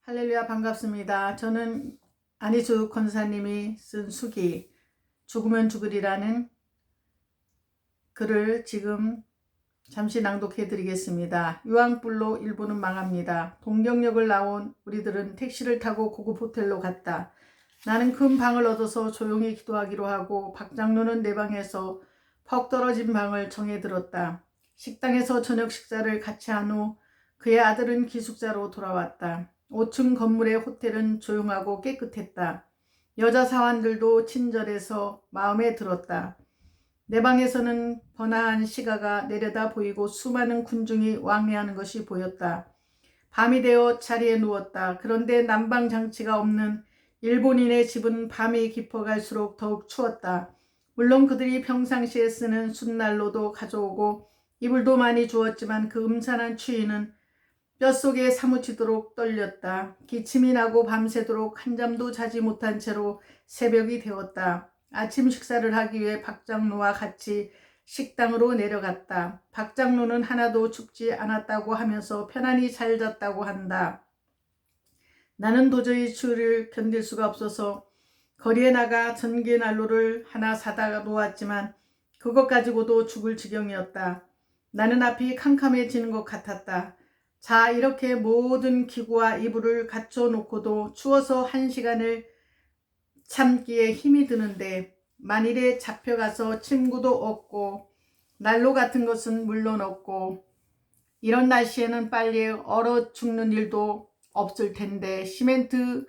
할렐루야, 반갑습니다. 저는 안희숙 권사님이 쓴 수기 죽으면 죽으리라는 글을 지금 잠시 낭독해 드리겠습니다. 유황불로 일부는 망합니다. 동경역을 나온 우리들은 택시를 타고 고급 호텔로 갔다. 나는 큰 방을 얻어서 조용히 기도하기로 하고 박 장로는 내 방에서 퍽 떨어진 방을 정해 들었다. 식당에서 저녁 식사를 같이 한 후 그의 아들은 기숙사로 돌아왔다. 5층 건물의 호텔은 조용하고 깨끗했다. 여자 사원들도 친절해서 마음에 들었다. 내 방에서는 번화한 시가가 내려다 보이고 수많은 군중이 왕래하는 것이 보였다. 밤이 되어 자리에 누웠다. 그런데 난방 장치가 없는 일본인의 집은 밤이 깊어갈수록 더욱 추웠다. 물론 그들이 평상시에 쓰는 숯난로도 가져오고 이불도 많이 주었지만 그 음산한 추위는 뼛속에 사무치도록 떨렸다. 기침이 나고 밤새도록 한잠도 자지 못한 채로 새벽이 되었다. 아침 식사를 하기 위해 박 장로와 같이 식당으로 내려갔다. 박 장로는 하나도 춥지 않았다고 하면서 편안히 잘 잤다고 한다. 나는 도저히 추위를 견딜 수가 없어서 거리에 나가 전기난로를 하나 사다가 놓았지만 그것 가지고도 죽을 지경이었다. 나는 앞이 캄캄해지는 것 같았다. 자, 이렇게 모든 기구와 이불을 갖춰 놓고도 추워서 1시간을 참기에 힘이 드는데 만일에 잡혀가서 침구도 없고 난로 같은 것은 물론 없고 이런 날씨에는 빨리 얼어 죽는 일도 없을 텐데 시멘트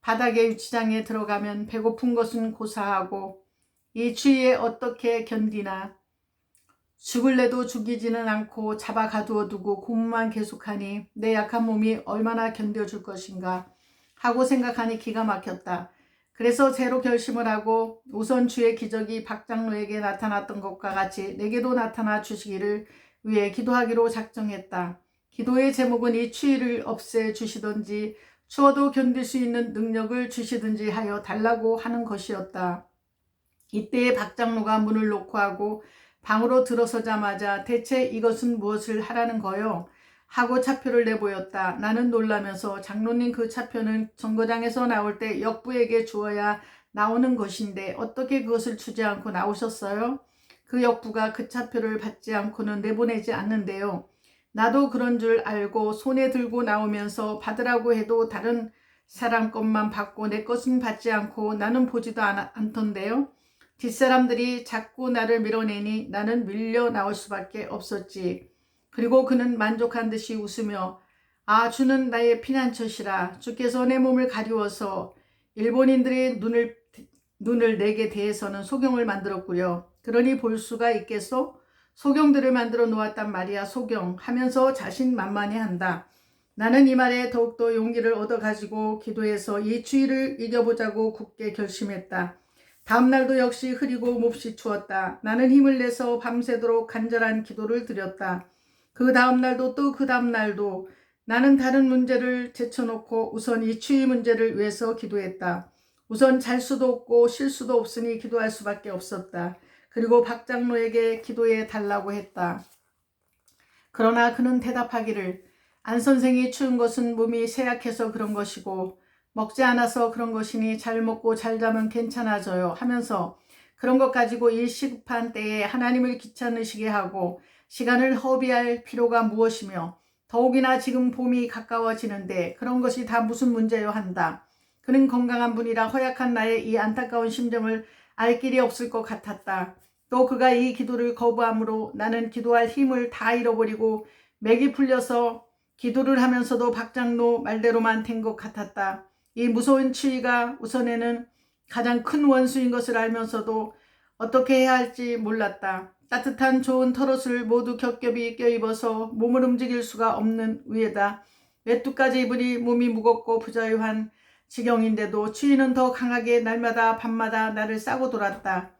바닥에 유치장에 들어가면 배고픈 것은 고사하고 이 추위에 어떻게 견디나. 죽을래도 죽이지는 않고 잡아 가두어 두고 고문만 계속하니 내 약한 몸이 얼마나 견뎌줄 것인가 하고 생각하니 기가 막혔다. 그래서 새로 결심을 하고 우선 주의 기적이 박 장로에게 나타났던 것과 같이 내게도 나타나 주시기를 위해 기도하기로 작정했다. 기도의 제목은 이 추위를 없애 주시든지 추워도 견딜 수 있는 능력을 주시든지 하여 달라고 하는 것이었다. 이때에 박 장로가 문을 놓고 하고 방으로 들어서자마자 대체 이것은 무엇을 하라는 거요? 하고 차표를 내보였다. 나는 놀라면서 장로님, 그 차표는 정거장에서 나올 때 역부에게 주어야 나오는 것인데 어떻게 그것을 주지 않고 나오셨어요? 그 역부가 그 차표를 받지 않고는 내보내지 않는데요. 나도 그런 줄 알고 손에 들고 나오면서 받으라고 해도 다른 사람 것만 받고 내 것은 받지 않고 나는 보지도 않던데요. 뒷사람들이 자꾸 나를 밀어내니 나는 밀려 나올 수밖에 없었지. 그리고 그는 만족한 듯이 웃으며 아, 주는 나의 피난처시라. 주께서 내 몸을 가리워서 일본인들의 눈을 내게 대해서는 소경을 만들었구려. 그러니 볼 수가 있겠소? 소경들을 만들어 놓았단 말이야. 소경 하면서 자신만만해 한다. 나는 이 말에 더욱더 용기를 얻어가지고 기도해서 이 추위를 이겨보자고 굳게 결심했다. 다음날도 역시 흐리고 몹시 추웠다. 나는 힘을 내서 밤새도록 간절한 기도를 드렸다. 그 다음날도 또 그 다음날도 나는 다른 문제를 제쳐놓고 우선 이 추위 문제를 위해서 기도했다. 우선 잘 수도 없고 쉴 수도 없으니 기도할 수밖에 없었다. 그리고 박 장로에게 기도해 달라고 했다. 그러나 그는 대답하기를 안 선생이 추운 것은 몸이 쇠약해서 그런 것이고 먹지 않아서 그런 것이니 잘 먹고 잘 자면 괜찮아져요 하면서 그런 것 가지고 이 시급한 때에 하나님을 귀찮으시게 하고 시간을 허비할 필요가 무엇이며 더욱이나 지금 봄이 가까워지는데 그런 것이 다 무슨 문제요 한다. 그는 건강한 분이라 허약한 나의 이 안타까운 심정을 알 길이 없을 것 같았다. 또 그가 이 기도를 거부함으로 나는 기도할 힘을 다 잃어버리고 맥이 풀려서 기도를 하면서도 박 장로 말대로만 된 것 같았다. 이 무서운 추위가 우선에는 가장 큰 원수인 것을 알면서도 어떻게 해야 할지 몰랐다. 따뜻한 좋은 털옷을 모두 겹겹이 껴입어서 몸을 움직일 수가 없는 위에다 외투까지 입으니 몸이 무겁고 부자유한 지경인데도 추위는 더 강하게 날마다 밤마다 나를 싸고 돌았다.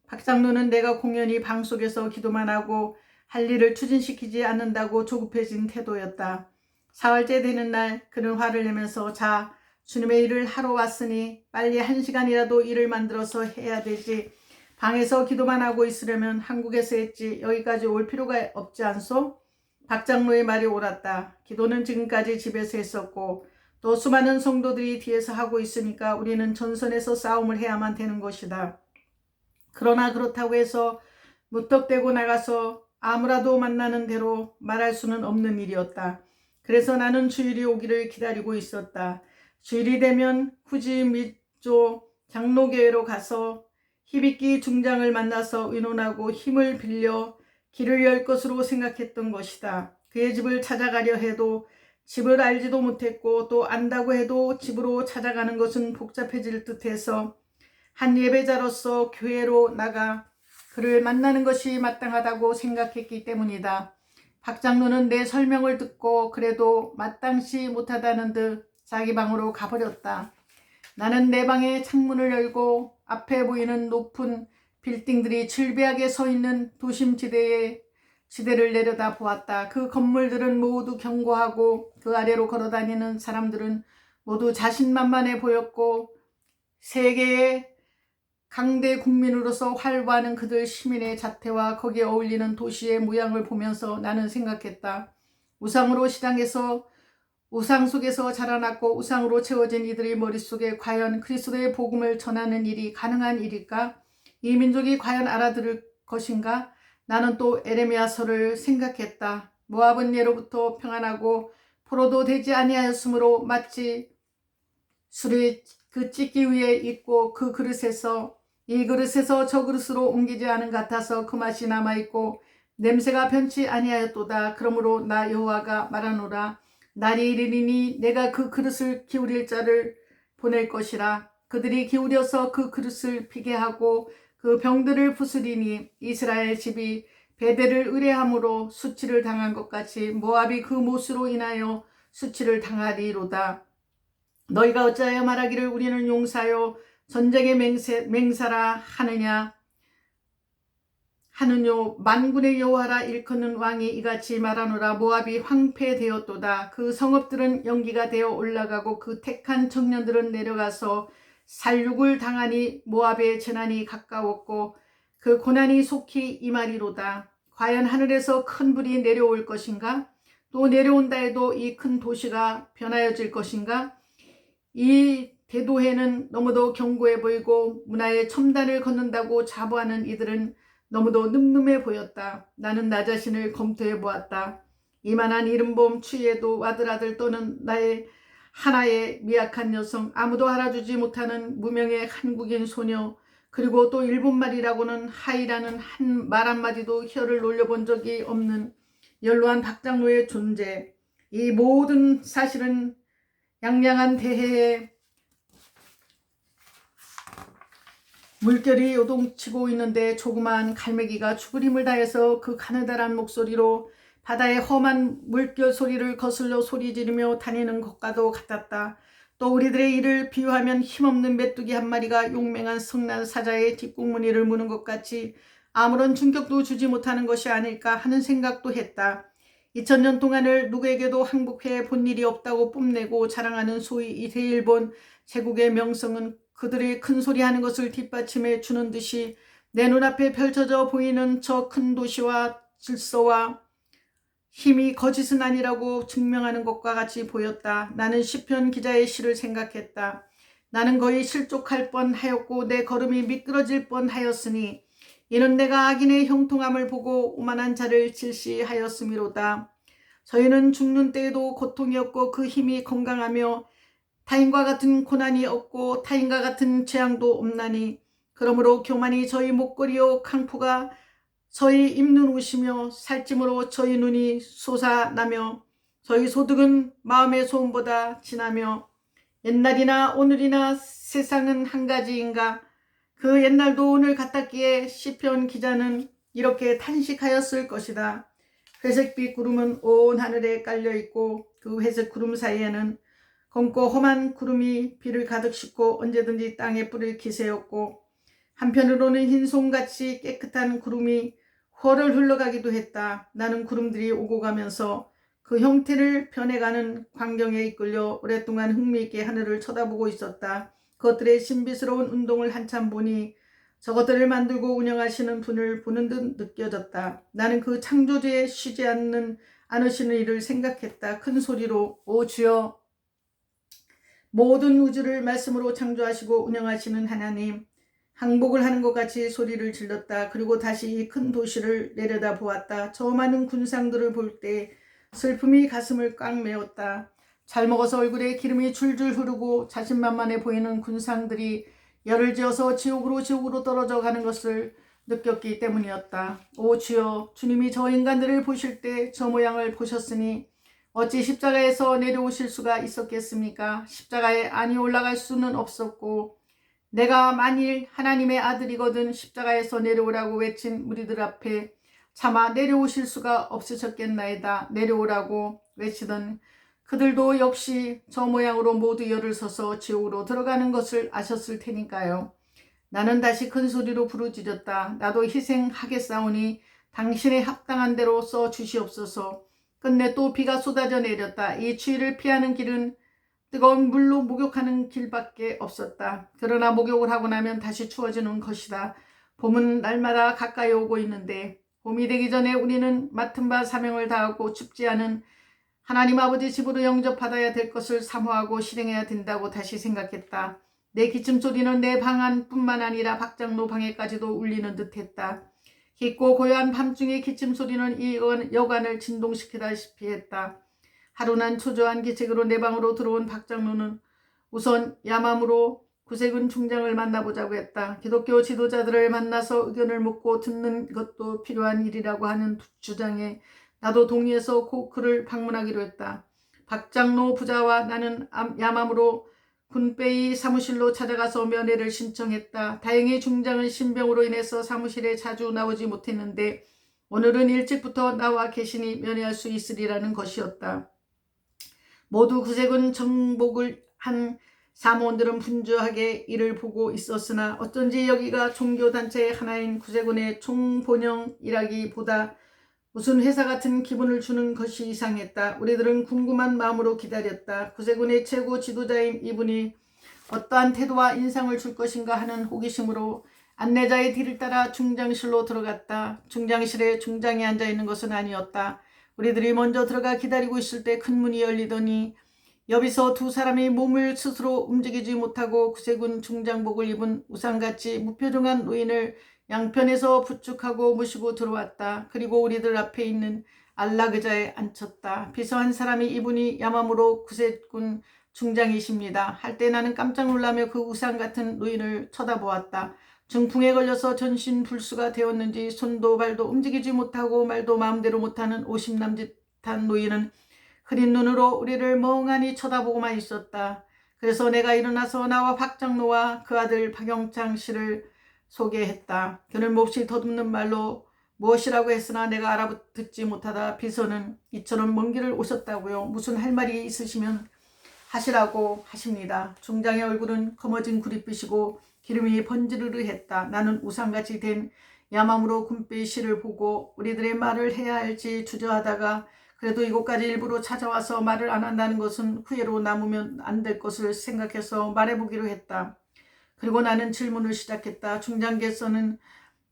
박 장로는 내가 공연히 방 속에서 기도만 하고 할 일을 추진시키지 않는다고 조급해진 태도였다. 사흘째 되는 날 그는 화를 내면서 자, 주님의 일을 하러 왔으니 빨리 1시간이라도 일을 만들어서 해야 되지. 방에서 기도만 하고 있으려면 한국에서 했지 여기까지 올 필요가 없지 않소? 박 장로의 말이 옳았다. 기도는 지금까지 집에서 했었고 또 수많은 성도들이 뒤에서 하고 있으니까 우리는 전선에서 싸움을 해야만 되는 것이다. 그러나 그렇다고 해서 무턱대고 나가서 아무라도 만나는 대로 말할 수는 없는 일이었다. 그래서 나는 주일이 오기를 기다리고 있었다. 주일이 되면 후지미조 장로교회로 가서 히비키 중장을 만나서 의논하고 힘을 빌려 길을 열 것으로 생각했던 것이다. 그의 집을 찾아가려 해도 집을 알지도 못했고 또 안다고 해도 집으로 찾아가는 것은 복잡해질 듯해서 한 예배자로서 교회로 나가 그를 만나는 것이 마땅하다고 생각했기 때문이다. 박 장로는 내 설명을 듣고 그래도 마땅치 못하다는 듯 자기 방으로 가버렸다. 나는 내 방의 창문을 열고 앞에 보이는 높은 빌딩들이 질비하게 서 있는 지대를 내려다 보았다. 그 건물들은 모두 견고하고 그 아래로 걸어다니는 사람들은 모두 자신만만해 보였고 세계의 강대 국민으로서 활보하는 그들 시민의 자태와 거기에 어울리는 도시의 모양을 보면서 나는 생각했다. 우상으로 시장에서 우상 속에서 자라났고 우상으로 채워진 이들의 머릿속에 과연 그리스도의 복음을 전하는 일이 가능한 일일까? 이 민족이 과연 알아들을 것인가? 나는 또 에레미야서를 생각했다. 모압은 예로부터 평안하고 포로도 되지 아니하였으므로 마치 술이 그 찢기 위에 있고 그 그릇에서 이 그릇에서 저 그릇으로 옮기지 않은 같아서 그 맛이 남아있고 냄새가 변치 아니하였도다. 그러므로 나 여호와가 말하노라. 날이 이르리니 내가 그 그릇을 기울일 자를 보낼 것이라. 그들이 기울여서 그 그릇을 피게 하고 그 병들을 부수리니 이스라엘 집이 베델을 의뢰함으로 수치를 당한 것 같이 모압이 그 못으로 인하여 수치를 당하리로다. 너희가 어찌하여 말하기를 우리는 용사요 전쟁의 맹사라 하느뇨 만군의 여호와라 일컫는 왕이 이같이 말하노라. 모압이 황폐되었도다. 그 성읍들은 연기가 되어 올라가고 그 택한 청년들은 내려가서 살육을 당하니 모압의 재난이 가까웠고 그 고난이 속히 임하리로다. 과연 하늘에서 큰 불이 내려올 것인가? 또 내려온다 해도 이 큰 도시가 변하여질 것인가? 이 대도해는 너무도 견고해 보이고 문화의 첨단을 걷는다고 자부하는 이들은 너무도 늠름해 보였다. 나는 나 자신을 검토해 보았다. 이만한 이른봄 추위에도 아들아들 또는 나의 하나의 미약한 여성, 아무도 알아주지 못하는 무명의 한국인 소녀, 그리고 또 일본말이라고는 하이라는 한 말 한마디도 혀를 놀려본 적이 없는 연로한 박장로의 존재, 이 모든 사실은 양양한 대해에 물결이 요동치고 있는데 조그만 갈매기가 죽을 힘을 다해서 그 가느다란 목소리로 바다의 험한 물결 소리를 거슬러 소리 지르며 다니는 것과도 같았다. 또 우리들의 일을 비유하면 힘없는 메뚜기 한 마리가 용맹한 성난 사자의 뒷국무늬를 무는 것 같이 아무런 충격도 주지 못하는 것이 아닐까 하는 생각도 했다. 2000년 동안을 누구에게도 항복해 본 일이 없다고 뽐내고 자랑하는 소위 이 대일본 제국의 명성은 그들이 큰 소리하는 것을 뒷받침해 주는 듯이 내 눈앞에 펼쳐져 보이는 저 큰 도시와 질서와 힘이 거짓은 아니라고 증명하는 것과 같이 보였다. 나는 시편 기자의 시를 생각했다. 나는 거의 실족할 뻔하였고 내 걸음이 미끄러질 뻔하였으니 이는 내가 악인의 형통함을 보고 오만한 자를 질시하였음이로다. 저희는 죽는 때에도 고통이 없고 그 힘이 건강하며 타인과 같은 고난이 없고 타인과 같은 재앙도 없나니 그러므로 교만이 저희 목걸이요 강포가 저희 입는 옷이며 살찜으로 저희 눈이 솟아나며 저희 소득은 마음의 소음보다 진하며 옛날이나 오늘이나 세상은 한 가지인가. 그 옛날도 오늘 같았기에 시편 기자는 이렇게 탄식하였을 것이다. 회색빛 구름은 온 하늘에 깔려있고 그 회색 구름 사이에는 검고 험한 구름이 비를 가득 싣고 언제든지 땅에 뿌릴 기세였고 한편으로는 흰송같이 깨끗한 구름이 훨을 흘러가기도 했다. 나는 구름들이 오고 가면서 그 형태를 변해가는 광경에 이끌려 오랫동안 흥미있게 하늘을 쳐다보고 있었다. 그것들의 신비스러운 운동을 한참 보니 저것들을 만들고 운영하시는 분을 보는 듯 느껴졌다. 나는 그 창조주의 쉬지 않으시는 일을 생각했다. 큰 소리로 오 주여 모든 우주를 말씀으로 창조하시고 운영하시는 하나님, 항복을 하는 것 같이 소리를 질렀다. 그리고 다시 이 큰 도시를 내려다 보았다. 저 많은 군상들을 볼 때 슬픔이 가슴을 꽉 메웠다. 잘 먹어서 얼굴에 기름이 줄줄 흐르고 자신만만해 보이는 군상들이 열을 지어서 지옥으로 떨어져 가는 것을 느꼈기 때문이었다. 오 주여, 주님이 저 인간들을 보실 때 저 모양을 보셨으니 어찌 십자가에서 내려오실 수가 있었겠습니까? 십자가에 안이 올라갈 수는 없었고, 내가 만일 하나님의 아들이거든 십자가에서 내려오라고 외친 무리들 앞에 차마 내려오실 수가 없으셨겠나이다. 내려오라고 외치던 그들도 역시 저 모양으로 모두 열을 서서 지옥으로 들어가는 것을 아셨을 테니까요. 나는 다시 큰 소리로 부르짖었다. 나도 희생하겠사오니 당신의 합당한 대로 써 주시옵소서. 끝내 또 비가 쏟아져 내렸다. 이 추위를 피하는 길은 뜨거운 물로 목욕하는 길밖에 없었다. 그러나 목욕을 하고 나면 다시 추워지는 것이다. 봄은 날마다 가까이 오고 있는데 봄이 되기 전에 우리는 맡은 바 사명을 다하고 춥지 않은 하나님 아버지 집으로 영접받아야 될 것을 사모하고 실행해야 된다고 다시 생각했다. 내 기침 소리는 내 방 안뿐만 아니라 박장로 방에까지도 울리는 듯했다. 깊고 고요한 밤중의 기침 소리는 이 여관을 진동시키다시피 했다. 하루난 초조한 기색으로 내 방으로 들어온 박장로는 우선 야맘으로 구세군 중장을 만나보자고 했다. 기독교 지도자들을 만나서 의견을 묻고 듣는 것도 필요한 일이라고 하는 주장에 나도 동의해서 곧 그를 방문하기로 했다. 박장로 부자와 나는 야맘으로 군배의 사무실로 찾아가서 면회를 신청했다. 다행히 중장은 신병으로 인해서 사무실에 자주 나오지 못했는데 오늘은 일찍부터 나와 계시니 면회할 수 있으리라는 것이었다. 모두 구세군 정복을 한 사무원들은 분주하게 이를 보고 있었으나 어쩐지 여기가 종교단체 하나인 구세군의 총본영이라기보다 무슨 회사 같은 기분을 주는 것이 이상했다. 우리들은 궁금한 마음으로 기다렸다. 구세군의 최고 지도자인 이분이 어떠한 태도와 인상을 줄 것인가 하는 호기심으로 안내자의 뒤를 따라 중장실로 들어갔다. 중장실에 중장이 앉아있는 것은 아니었다. 우리들이 먼저 들어가 기다리고 있을 때 큰 문이 열리더니 여기서 두 사람이 몸을 스스로 움직이지 못하고 구세군 중장복을 입은 우상같이 무표정한 노인을 양편에서 부축하고 모시고 들어왔다. 그리고 우리들 앞에 있는 안락의자에 앉혔다. 비서한 사람이 이분이 야맘으로 구세군 중장이십니다. 할 때 나는 깜짝 놀라며 그 우상 같은 노인을 쳐다보았다. 중풍에 걸려서 전신불수가 되었는지 손도 발도 움직이지 못하고 말도 마음대로 못하는 오심남짓한 노인은 흐린 눈으로 우리를 멍하니 쳐다보고만 있었다. 그래서 내가 일어나서 나와 박장로와 그 아들 박영창 씨를 소개했다. 그는 몹시 더듬는 말로 무엇이라고 했으나 내가 알아듣지 못하다 비서는 이처럼 먼 길을 오셨다고요. 무슨 할 말이 있으시면 하시라고 하십니다. 중장의 얼굴은 검어진 구릿빛이고 기름이 번지르르 했다. 나는 우상같이 된 야맘으로 군배의 시를 보고 우리들의 말을 해야 할지 주저하다가 그래도 이곳까지 일부러 찾아와서 말을 안 한다는 것은 후회로 남으면 안 될 것을 생각해서 말해보기로 했다. 그리고 나는 질문을 시작했다. 중장께서는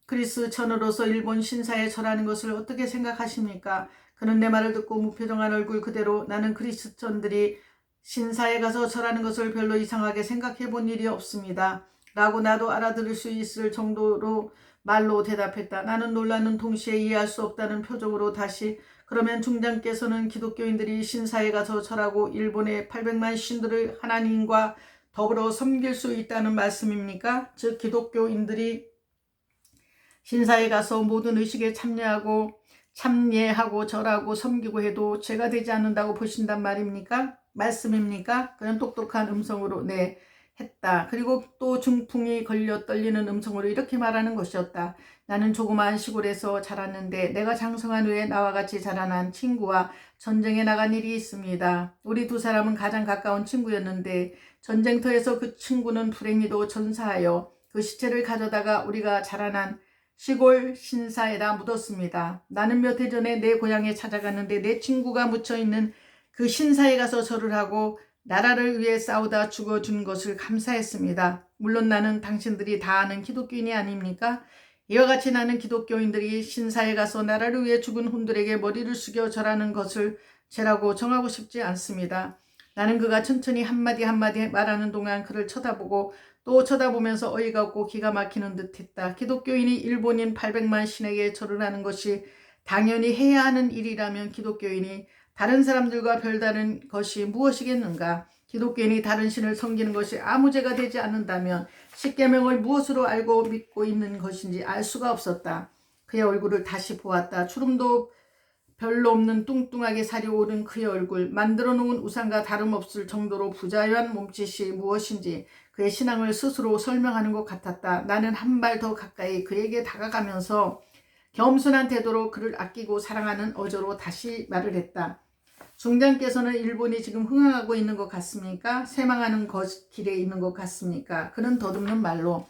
그리스천으로서 일본 신사에 절하는 것을 어떻게 생각하십니까? 그는 내 말을 듣고 무표정한 얼굴 그대로 나는 그리스천들이 신사에 가서 절하는 것을 별로 이상하게 생각해 본 일이 없습니다. 라고 나도 알아들을 수 있을 정도로 말로 대답했다. 나는 놀라는 동시에 이해할 수 없다는 표정으로 다시 그러면 중장께서는 기독교인들이 신사에 가서 절하고 일본의 800만 신들을 하나님과 더불어 섬길 수 있다는 말씀입니까? 즉 기독교인들이 신사에 가서 모든 의식에 참여하고 절하고 섬기고 해도 죄가 되지 않는다고 보신단 말입니까? 말씀입니까? 그는 똑똑한 음성으로 네 했다. 그리고 또 중풍이 걸려 떨리는 음성으로 이렇게 말하는 것이었다. 나는 조그마한 시골에서 자랐는데 내가 장성한 후에 나와 같이 자라난 친구와 전쟁에 나간 일이 있습니다. 우리 두 사람은 가장 가까운 친구였는데 전쟁터에서 그 친구는 불행히도 전사하여 그 시체를 가져다가 우리가 자라난 시골 신사에다 묻었습니다. 나는 몇 해 전에 내 고향에 찾아갔는데 내 친구가 묻혀있는 그 신사에 가서 절을 하고 나라를 위해 싸우다 죽어준 것을 감사했습니다. 물론 나는 당신들이 다 아는 기독교인이 아닙니까? 이와 같이 나는 기독교인들이 신사에 가서 나라를 위해 죽은 혼들에게 머리를 숙여 절하는 것을 죄라고 정하고 싶지 않습니다. 나는 그가 천천히 한마디 한마디 말하는 동안 그를 쳐다보고 또 쳐다보면서 어이가 없고 기가 막히는 듯했다. 기독교인이 일본인 800만 신에게 절을 하는 것이 당연히 해야 하는 일이라면 기독교인이 다른 사람들과 별다른 것이 무엇이겠는가? 기독교인이 다른 신을 섬기는 것이 아무 죄가 되지 않는다면 십계명을 무엇으로 알고 믿고 있는 것인지 알 수가 없었다. 그의 얼굴을 다시 보았다. 주름도 별로 없는 뚱뚱하게 살이 오른 그의 얼굴, 만들어 놓은 우상과 다름없을 정도로 부자유한 몸짓이 무엇인지 그의 신앙을 스스로 설명하는 것 같았다. 나는 한 발 더 가까이 그에게 다가가면서 겸손한 태도로 그를 아끼고 사랑하는 어조로 다시 말을 했다. 중장께서는 일본이 지금 흥황하고 있는 것 같습니까? 쇠망하는 길에 있는 것 같습니까? 그는 더듬는 말로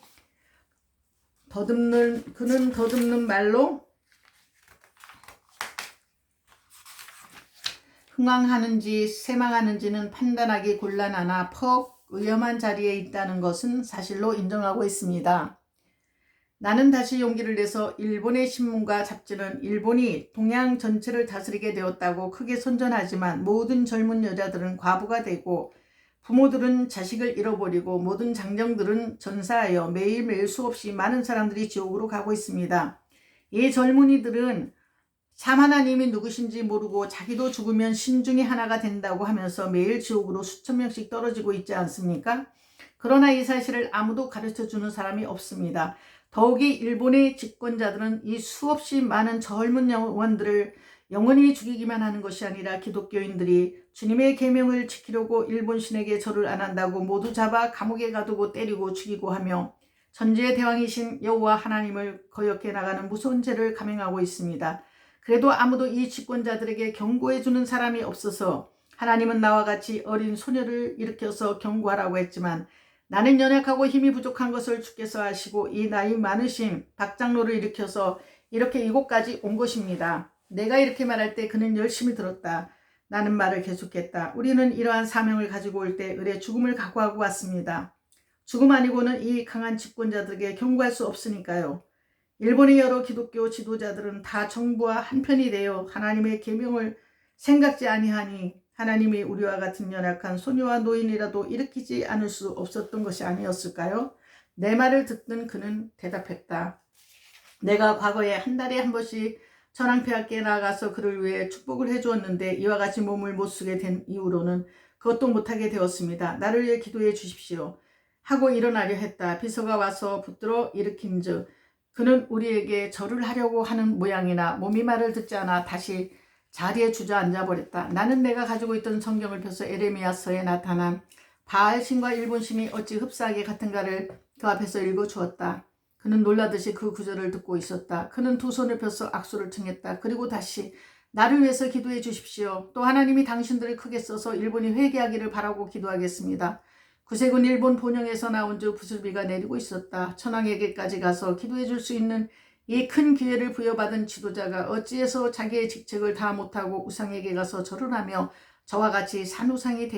흥황하는지 쇠망하는지는 판단하기 곤란하나 퍽 위험한 자리에 있다는 것은 사실로 인정하고 있습니다. 나는 다시 용기를 내서 일본의 신문과 잡지는 일본이 동양 전체를 다스리게 되었다고 크게 선전하지만 모든 젊은 여자들은 과부가 되고 부모들은 자식을 잃어버리고 모든 장정들은 전사하여 매일매일 수없이 많은 사람들이 지옥으로 가고 있습니다. 이 젊은이들은 참 하나님이 누구신지 모르고 자기도 죽으면 신 중에 하나가 된다고 하면서 매일 지옥으로 수천 명씩 떨어지고 있지 않습니까? 그러나 이 사실을 아무도 가르쳐주는 사람이 없습니다. 더욱이 일본의 집권자들은 이 수없이 많은 젊은 영혼들을 영원히 죽이기만 하는 것이 아니라 기독교인들이 주님의 계명을 지키려고 일본 신에게 절을 안 한다고 모두 잡아 감옥에 가두고 때리고 죽이고 하며 전지의 대왕이신 여호와 하나님을 거역해 나가는 무서운 죄를 감행하고 있습니다. 그래도 아무도 이 집권자들에게 경고해주는 사람이 없어서 하나님은 나와 같이 어린 소녀를 일으켜서 경고하라고 했지만 나는 연약하고 힘이 부족한 것을 주께서 아시고 이 나이 많으신 박장로를 일으켜서 이렇게 이곳까지 온 것입니다. 내가 이렇게 말할 때 그는 열심히 들었다. 나는 말을 계속했다. 우리는 이러한 사명을 가지고 올 때 을의 죽음을 각오하고 왔습니다. 죽음 아니고는 이 강한 집권자들에게 경고할 수 없으니까요. 일본의 여러 기독교 지도자들은 다 정부와 한편이 되어 하나님의 계명을 생각지 아니하니 하나님이 우리와 같은 연약한 소녀와 노인이라도 일으키지 않을 수 없었던 것이 아니었을까요? 내 말을 듣던 그는 대답했다. 내가 과거에 한 달에 한 번씩 천황폐하께 나가서 그를 위해 축복을 해주었는데 이와 같이 몸을 못 쓰게 된 이후로는 그것도 못하게 되었습니다. 나를 위해 기도해 주십시오. 하고 일어나려 했다. 비서가 와서 붙들어 일으킨즉 그는 우리에게 절을 하려고 하는 모양이나 몸이 말을 듣지 않아 다시 자리에 주저앉아 버렸다. 나는 내가 가지고 있던 성경을 펴서 에레미야서에 나타난 바알신과 일본신이 어찌 흡사하게 같은가를 그 앞에서 읽어주었다. 그는 놀라듯이 그 구절을 듣고 있었다. 그는 두 손을 펴서 악수를 청했다. 그리고 다시 나를 위해서 기도해 주십시오. 또 하나님이 당신들을 크게 써서 일본이 회개하기를 바라고 기도하겠습니다. 구세군 일본 본영에서 나온 주 부슬비가 내리고 있었다. 천황에게까지 가서 기도해 줄 수 있는 이 큰 기회를 부여받은 지도자가 어찌해서 자기의 직책을 다 못하고 우상에게 가서 절을 하며 저와 같이 산우상이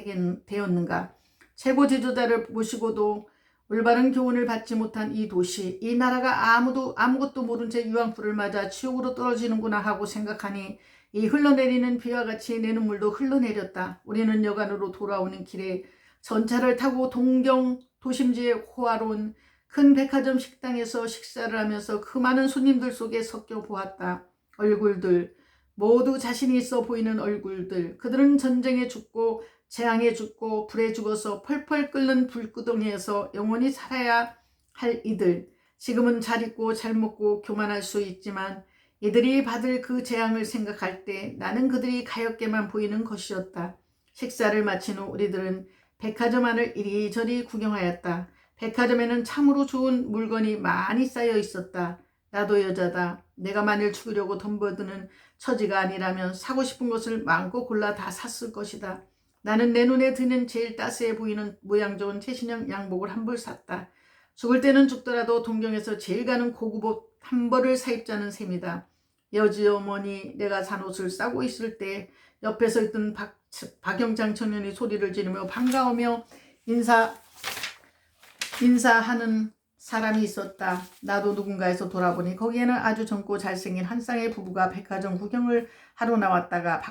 되었는가. 최고 지도자를 모시고도 올바른 교훈을 받지 못한 이 도시, 이 나라가 아무것도 모른 채 유황불을 맞아 지옥으로 떨어지는구나 하고 생각하니 이 흘러내리는 비와 같이 내 눈물도 흘러내렸다. 우리는 여간으로 돌아오는 길에 전차를 타고 동경 도심지의 호화로운 큰 백화점 식당에서 식사를 하면서 그 많은 손님들 속에 섞여 보았다. 얼굴들, 모두 자신이 있어 보이는 얼굴들. 그들은 전쟁에 죽고 재앙에 죽고 불에 죽어서 펄펄 끓는 불구덩이에서 영원히 살아야 할 이들. 지금은 잘 입고 잘 먹고 교만할 수 있지만 이들이 받을 그 재앙을 생각할 때 나는 그들이 가엾게만 보이는 것이었다. 식사를 마친 후 우리들은 백화점 안을 이리저리 구경하였다. 백화점에는 참으로 좋은 물건이 많이 쌓여 있었다. 나도 여자다. 내가 만일 죽으려고 덤벼드는 처지가 아니라면 사고 싶은 것을 마음껏 골라 다 샀을 것이다. 나는 내 눈에 드는 제일 따스해 보이는 모양 좋은 최신형 양복을 한 벌 샀다. 죽을 때는 죽더라도 동경에서 제일 가는 고급 옷 한 벌을 사입자는 셈이다. 여지 어머니 내가 산 옷을 싸고 있을 때 옆에 서 있던 박영장 청년이 소리를 지르며 반가우며 인사하는 사람이 있었다. 나도 누군가에서 돌아보니 거기에는 아주 젊고 잘생긴 한 쌍의 부부가 백화점 구경을 하러 나왔다가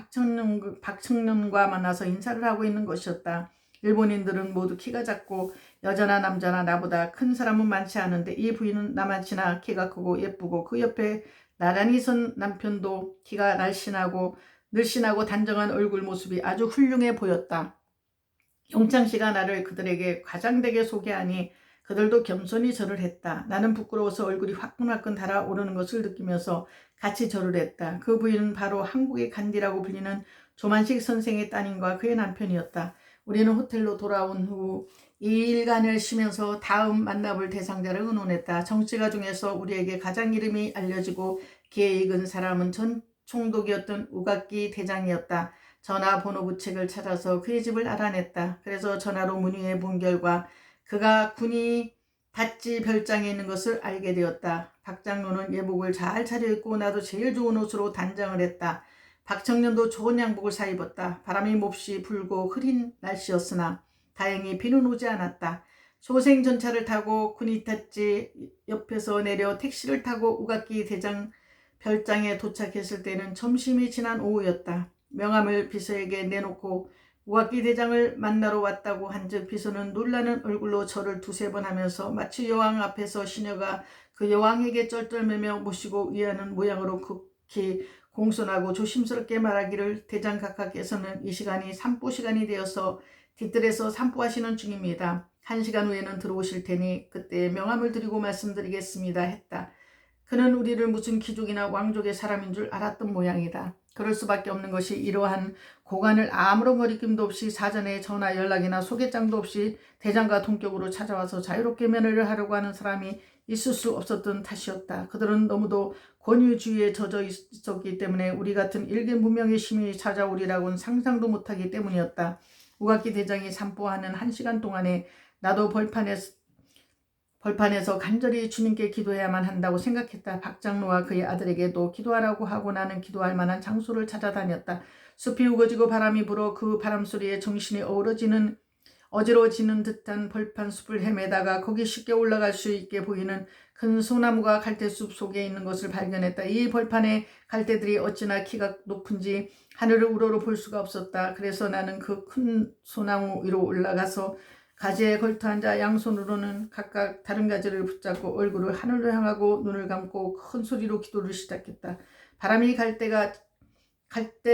박청년과 만나서 인사를 하고 있는 것이었다. 일본인들은 모두 키가 작고 여자나 남자나 나보다 큰 사람은 많지 않은데 이 부인은 나만치나 키가 크고 예쁘고 그 옆에 나란히 선 남편도 키가 늘씬하고 단정한 얼굴 모습이 아주 훌륭해 보였다. 영창씨가 나를 그들에게 과장되게 소개하니 그들도 겸손히 절을 했다. 나는 부끄러워서 얼굴이 화끈화끈 달아오르는 것을 느끼면서 같이 절을 했다. 그 부인은 바로 한국의 간디라고 불리는 조만식 선생의 따님과 그의 남편이었다. 우리는 호텔로 돌아온 후 2일간을 쉬면서 다음 만나볼 대상자를 의논했다. 정치가 중에서 우리에게 가장 이름이 알려지고 기에 익은 사람은 전 총독이었던 우각기 대장이었다. 전화번호부책을 찾아서 그의 집을 알아냈다. 그래서 전화로 문의해 본 결과 그가 군이 다찌 별장에 있는 것을 알게 되었다. 박 장로는 예복을 잘 차려입고 나도 제일 좋은 옷으로 단장을 했다. 박청년도 좋은 양복을 사입었다. 바람이 몹시 불고 흐린 날씨였으나 다행히 비는 오지 않았다. 소생 전차를 타고 군이 다찌 옆에서 내려 택시를 타고 우각기 대장 별장에 도착했을 때는 점심이 지난 오후였다. 명함을 비서에게 내놓고 우각기 대장을 만나러 왔다고 한즉 비서는 놀라는 얼굴로 저를 두세 번 하면서 마치 여왕 앞에서 시녀가 그 여왕에게 쩔쩔매며 모시고 위하는 모양으로 극히 공손하고 조심스럽게 말하기를 대장 각하께서는 이 시간이 산보 시간이 되어서 뒤뜰에서 산보하시는 중입니다. 1시간 후에는 들어오실 테니 그때 명함을 드리고 말씀드리겠습니다 했다. 그는 우리를 무슨 귀족이나 왕족의 사람인 줄 알았던 모양이다. 그럴 수밖에 없는 것이 이러한 고관을 아무런 거리낌도 없이 사전에 전화 연락이나 소개장도 없이 대장과 동격으로 찾아와서 자유롭게 면회를 하려고 하는 사람이 있을 수 없었던 탓이었다. 그들은 너무도 권위주의에 젖어 있었기 때문에 우리 같은 일개 무명의 시민이 찾아오리라고는 상상도 못하기 때문이었다. 우각기 대장이 산보하는 1시간 동안에 나도 벌판에서 간절히 주님께 기도해야만 한다고 생각했다. 박 장로와 그의 아들에게도 기도하라고 하고 나는 기도할 만한 장소를 찾아다녔다. 숲이 우거지고 바람이 불어 그 바람소리에 정신이 어지러워지는 듯한 벌판 숲을 헤매다가 거기 쉽게 올라갈 수 있게 보이는 큰 소나무가 갈대숲 속에 있는 것을 발견했다. 이 벌판의 갈대들이 어찌나 키가 높은지 하늘을 우러러 볼 수가 없었다. 그래서 나는 그 큰 소나무 위로 올라가서 가지에 걸터 앉아 양손으로는 각각 다른 가지를 붙잡고 얼굴을 하늘로 향하고 눈을 감고 큰 소리로 기도를 시작했다. 바람이 갈대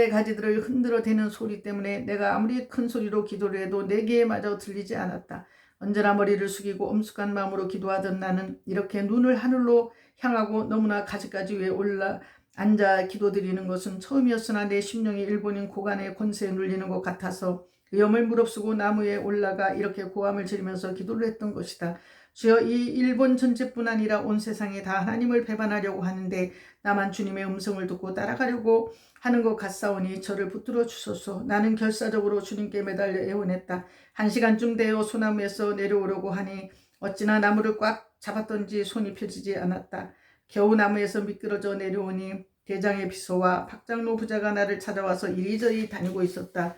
가지들을 흔들어 대는 소리 때문에 내가 아무리 큰 소리로 기도를 해도 내 귀에 마저 들리지 않았다. 언제나 머리를 숙이고 엄숙한 마음으로 기도하던 나는 이렇게 눈을 하늘로 향하고 너무나 가지까지 위에 올라 앉아 기도드리는 것은 처음이었으나 내 심령이 일본인 고관의 권세에 눌리는 것 같아서 위험을 무릅쓰고 나무에 올라가 이렇게 고함을 지르면서 기도를 했던 것이다. 주여, 이 일본 전체뿐 아니라 온 세상에 다 하나님을 배반하려고 하는데 나만 주님의 음성을 듣고 따라가려고 하는 것 같사오니 저를 붙들어 주소서. 나는 결사적으로 주님께 매달려 애원했다. 1시간쯤 되어 소나무에서 내려오려고 하니 어찌나 나무를 꽉 잡았던지 손이 펴지지 않았다. 겨우 나무에서 미끄러져 내려오니 대장의 비서와 박장로 부자가 나를 찾아와서 이리저리 다니고 있었다.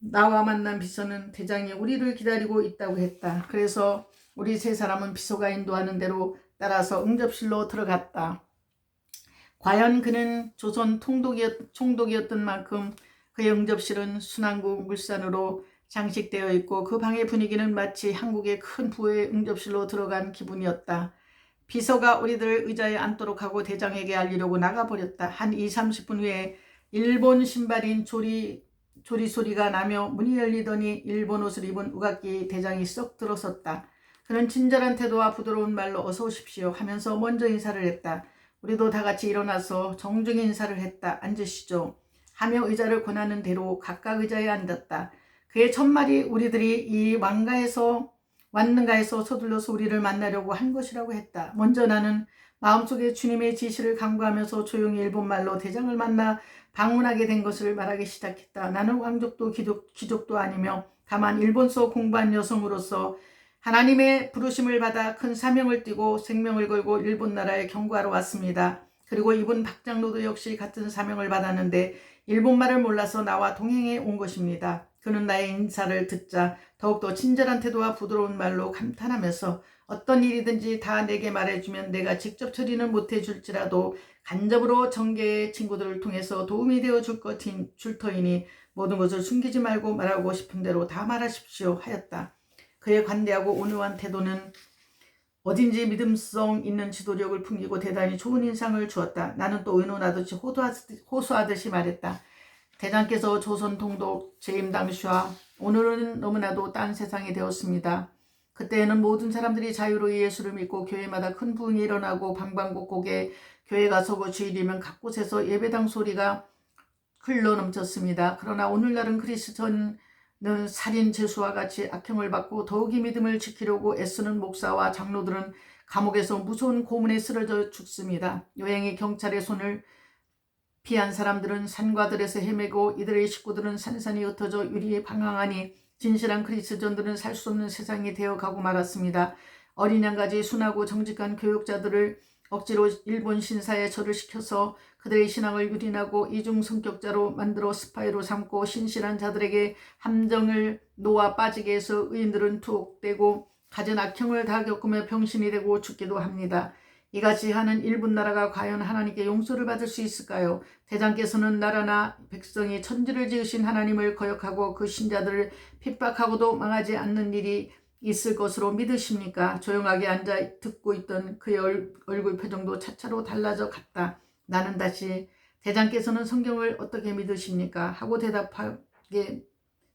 나와 만난 비서는 대장이 우리를 기다리고 있다고 했다. 그래서 우리 세 사람은 비서가 인도하는 대로 따라서 응접실로 들어갔다. 과연 그는 조선 총독이었던 만큼 그의 응접실은 순환국 물산으로 장식되어 있고 그 방의 분위기는 마치 한국의 큰 부의 응접실로 들어간 기분이었다. 비서가 우리들을 의자에 앉도록 하고 대장에게 알리려고 나가버렸다. 한 20-30분 후에 일본 신발인 조리 소리가 나며 문이 열리더니 일본 옷을 입은 우각기 대장이 쏙 들어섰다. 그는 친절한 태도와 부드러운 말로 어서 오십시오 하면서 먼저 인사를 했다. 우리도 다 같이 일어나서 정중히 인사를 했다. 앉으시죠 하며 의자를 권하는 대로 각각 의자에 앉았다. 그의 첫말이 우리들이 이 왔는가에서 서둘러서 우리를 만나려고 한 것이라고 했다. 먼저 나는 마음속에 주님의 지시를 간구하면서 조용히 일본말로 대장을 만나 방문하게 된 것을 말하기 시작했다. 나는 왕족도 귀족도 아니며 다만 일본서 공부한 여성으로서 하나님의 부르심을 받아 큰 사명을 띠고 생명을 걸고 일본 나라에 경고하러 왔습니다. 그리고 이분 박장로도 역시 같은 사명을 받았는데 일본말을 몰라서 나와 동행해 온 것입니다. 그는 나의 인사를 듣자 더욱더 친절한 태도와 부드러운 말로 감탄하면서 어떤 일이든지 다 내게 말해주면 내가 직접 처리는 못해줄지라도 간접으로 정계의 친구들을 통해서 도움이 되어 줄 터이니 모든 것을 숨기지 말고 말하고 싶은 대로 다 말하십시오 하였다. 그의 관대하고 온유한 태도는 어딘지 믿음성 있는 지도력을 풍기고 대단히 좋은 인상을 주었다. 나는 또 의논하듯이 호소하듯이 말했다. 대장께서 조선 동독 재임 당시와 오늘은 너무나도 딴 세상이 되었습니다. 그때에는 모든 사람들이 자유로 예수를 믿고 교회마다 큰 부흥이 일어나고 방방곡곡에 교회가 서고 주일이면 각곳에서 예배당 소리가 흘러넘쳤습니다. 그러나 오늘날은 그리스도는 살인 죄수와 같이 악형을 받고 더욱이 믿음을 지키려고 애쓰는 목사와 장로들은 감옥에서 무서운 고문에 쓰러져 죽습니다. 여행의 경찰의 손을 피한 사람들은 산과들에서 헤매고 이들의 식구들은 산산이 흩어져 유리에 방황하니 진실한 그리스도인들은 살 수 없는 세상이 되어가고 말았습니다. 어린 양가지 순하고 정직한 교육자들을 억지로 일본 신사에 절을 시켜서 그들의 신앙을 유린하고 이중 성격자로 만들어 스파이로 삼고 신실한 자들에게 함정을 놓아 빠지게 해서 의인들은 투옥되고 갖은 악형을 다 겪으며 병신이 되고 죽기도 합니다. 이같이 하는 일본 나라가 과연 하나님께 용서를 받을 수 있을까요? 대장께서는 나라나 백성이 천지를 지으신 하나님을 거역하고 그 신자들을 핍박하고도 망하지 않는 일이 있을 것으로 믿으십니까? 조용하게 앉아 듣고 있던 그의 얼굴 표정도 차차로 달라져 갔다. 나는 다시 대장께서는 성경을 어떻게 믿으십니까? 하고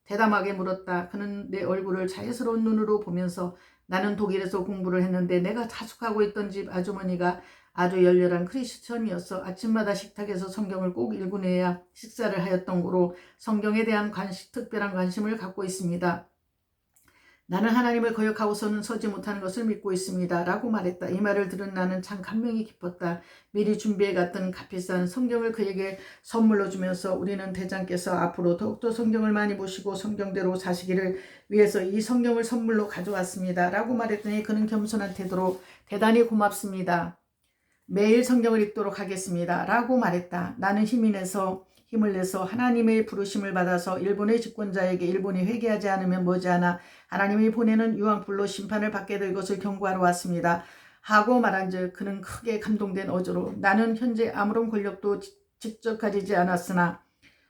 대담하게 물었다. 그는 내 얼굴을 자연스러운 눈으로 보면서 나는 독일에서 공부를 했는데 내가 자숙하고 있던 집 아주머니가 아주 열렬한 크리스천이었어. 아침마다 식탁에서 성경을 꼭 읽고 내야 식사를 하였던 고로 성경에 대한 특별한 관심을 갖고 있습니다. 나는 하나님을 거역하고서는 서지 못하는 것을 믿고 있습니다. 라고 말했다. 이 말을 들은 나는 참 감명이 깊었다. 미리 준비해갔던 값비싼 성경을 그에게 선물로 주면서 우리는 대장께서 앞으로 더욱더 성경을 많이 보시고 성경대로 사시기를 위해서 이 성경을 선물로 가져왔습니다. 라고 말했더니 그는 겸손한 태도로 대단히 고맙습니다. 매일 성경을 읽도록 하겠습니다. 라고 말했다. 나는 힘을 내서 하나님의 부르심을 받아서 일본의 집권자에게 일본이 회개하지 않으면 머지않아 하나님이 보내는 유황불로 심판을 받게 될 것을 경고하러 왔습니다. 하고 말한즉 그는 크게 감동된 어조로 나는 현재 아무런 권력도 직접 가지지 않았으나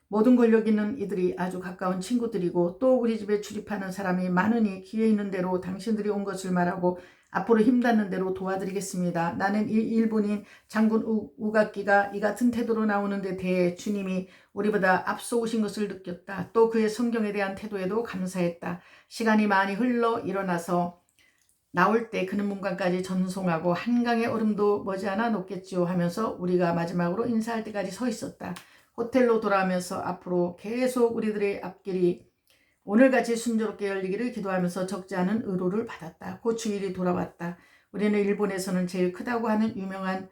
모든 권력 있는 이들이 아주 가까운 친구들이고 또 우리 집에 출입하는 사람이 많으니 기회 있는 대로 당신들이 온 것을 말하고 앞으로 힘닿는 대로 도와드리겠습니다. 나는 일본인 장군 우가키가 이 같은 태도로 나오는 데 대해 주님이 우리보다 앞서 오신 것을 느꼈다. 또 그의 성경에 대한 태도에도 감사했다. 시간이 많이 흘러 일어나서 나올 때 그는 문간까지 전송하고 한강의 얼음도 머지않아 녹겠지요 하면서 우리가 마지막으로 인사할 때까지 서 있었다. 호텔로 돌아오면서 앞으로 계속 우리들의 앞길이 오늘같이 순조롭게 열리기를 기도하면서 적지 않은 의로를 받았다. 곧 주일이 돌아왔다. 우리는 일본에서는 제일 크다고 하는 유명한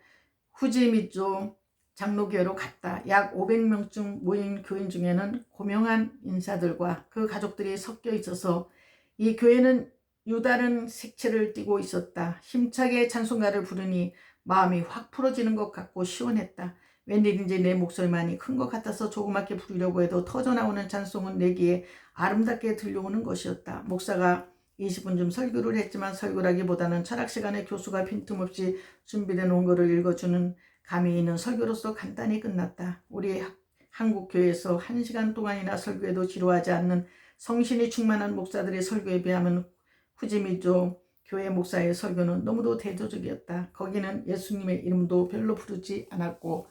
후지미조 장로교회로 갔다. 약 500명쯤 모인 교인 중에는 고명한 인사들과 그 가족들이 섞여 있어서 이 교회는 유다른 색채를 띠고 있었다. 힘차게 찬송가를 부르니 마음이 확 풀어지는 것 같고 시원했다. 웬일인지 내 목소리만이 큰 것 같아서 조그맣게 부르려고 해도 터져나오는 찬송은 내기에 아름답게 들려오는 것이었다. 목사가 20분쯤 설교를 했지만 설교라기보다는 철학 시간에 교수가 빈틈없이 준비된 원고를 읽어주는 감이 있는 설교로서 간단히 끝났다. 우리 한국 교회에서 1시간 동안이나 설교해도 지루하지 않는 성신이 충만한 목사들의 설교에 비하면 후지미조 교회 목사의 설교는 너무도 대조적이었다. 거기는 예수님의 이름도 별로 부르지 않았고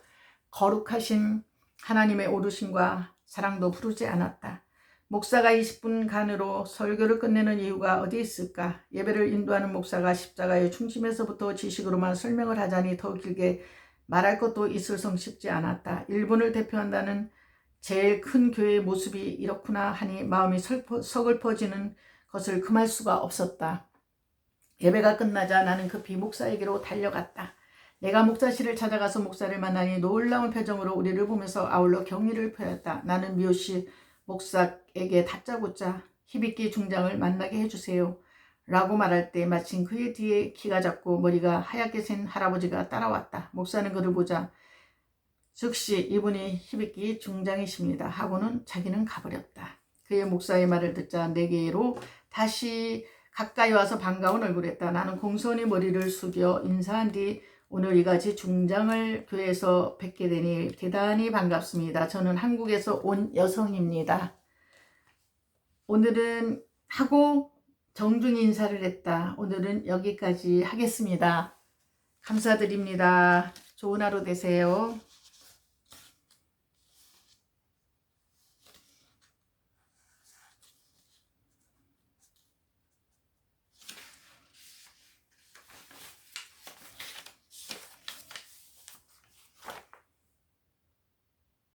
거룩하신 하나님의 오르심과 사랑도 부르지 않았다. 목사가 20분간으로 설교를 끝내는 이유가 어디 있을까? 예배를 인도하는 목사가 십자가의 중심에서부터 지식으로만 설명을 하자니 더 길게 말할 것도 있을성 싶지 않았다. 일본을 대표한다는 제일 큰 교회의 모습이 이렇구나 하니 마음이 서글퍼지는 것을 금할 수가 없었다. 예배가 끝나자 나는 급히 목사에게로 달려갔다. 내가 목사실을 찾아가서 목사를 만나니 놀라운 표정으로 우리를 보면서 아울러 경의를 표했다. 나는 미요시 목사에게 다짜고짜 히비키 중장을 만나게 해주세요. 라고 말할 때 마침 그의 뒤에 키가 작고 머리가 하얗게 센 할아버지가 따라왔다. 목사는 그를 보자 즉시 이분이 히비키 중장이십니다. 하고는 자기는 가버렸다. 그의 목사의 말을 듣자 내게로 다시 가까이 와서 반가운 얼굴했다. 나는 공손히 머리를 숙여 인사한 뒤 오늘 이같이 중장을 교회에서 뵙게 되니 대단히 반갑습니다. 저는 한국에서 온 여성입니다. 오늘은 하고 정중히 인사를 했다. 오늘은 여기까지 하겠습니다. 감사드립니다. 좋은 하루 되세요.